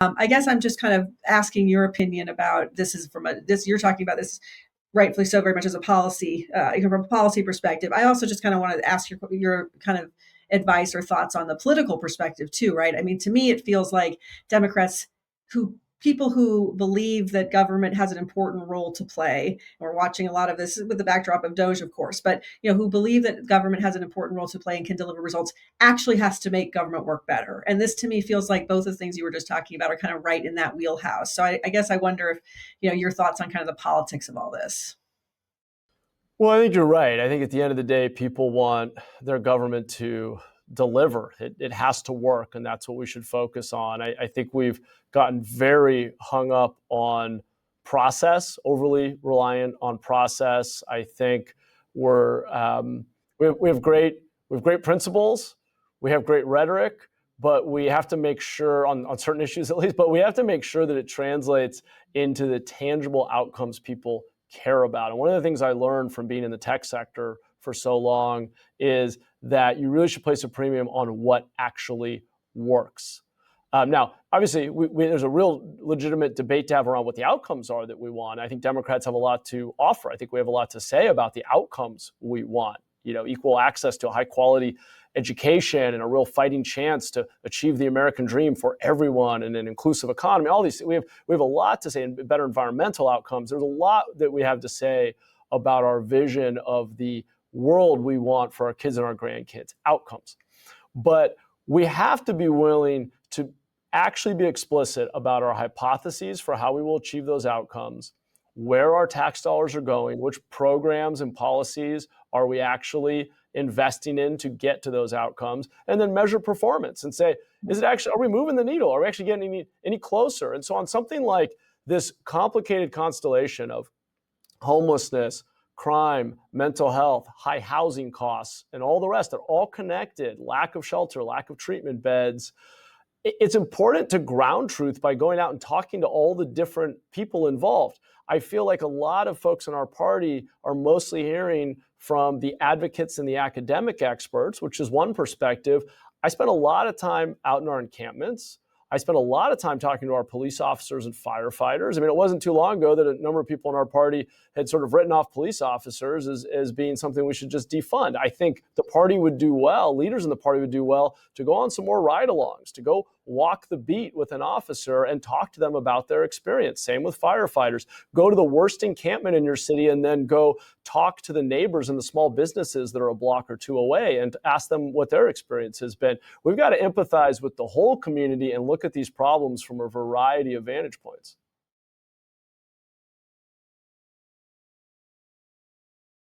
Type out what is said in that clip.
I guess I'm just kind of asking your opinion about this. Is from this you're talking about this rightfully so very much as a policy, from a policy perspective. I also just kind of wanted to ask your kind of advice or thoughts on the political perspective too, right? I mean, to me, it feels like Democrats who people who believe that government has an important role to play. And we're watching a lot of this with the backdrop of Doge, of course, but who believe that government has an important role to play and can deliver results actually has to make government work better. And this to me feels like both of the things you were just talking about are kind of right in that wheelhouse. So I guess I wonder if your thoughts on kind of the politics of all this. Well, I think you're right. I think at the end of the day, people want their government to deliver. It has to work, and that's what we should focus on. I think we've gotten very hung up on process, overly reliant on process. I think we have great principles, we have great rhetoric, but we have to make sure on certain issues at least, but we have to make sure that it translates into the tangible outcomes people care about. And one of the things I learned from being in the tech sector for so long is that you really should place a premium on what actually works. Now, obviously, there's a real legitimate debate to have around what the outcomes are that we want. I think Democrats have a lot to offer. I think we have a lot to say about the outcomes we want. Equal access to a high quality education and a real fighting chance to achieve the American dream for everyone and an inclusive economy. All these, we have a lot to say, and better environmental outcomes. There's a lot that we have to say about our vision of the world we want for our kids and our grandkids, outcomes. But we have to be willing to actually be explicit about our hypotheses for how we will achieve those outcomes, where our tax dollars are going, which programs and policies are we actually investing in to get to those outcomes, and then measure performance and say, are we moving the needle? Are we actually getting any closer? And so on something like this complicated constellation of homelessness, crime, mental health, high housing costs, and all the rest, they're all connected, lack of shelter, lack of treatment beds. It's important to ground truth by going out and talking to all the different people involved. I feel like a lot of folks in our party are mostly hearing from the advocates and the academic experts, which is one perspective. I spent a lot of time out in our encampments. I spent a lot of time talking to our police officers and firefighters. I mean, it wasn't too long ago that a number of people in our party had sort of written off police officers as being something we should just defund. I think the party would do well, leaders in the party would do well to go on some more ride-alongs, to go walk the beat with an officer and talk to them about their experience. Same with firefighters. Go to the worst encampment in your city and then go talk to the neighbors and the small businesses that are a block or two away and ask them what their experience has been. We've got to empathize with the whole community and look at these problems from a variety of vantage points.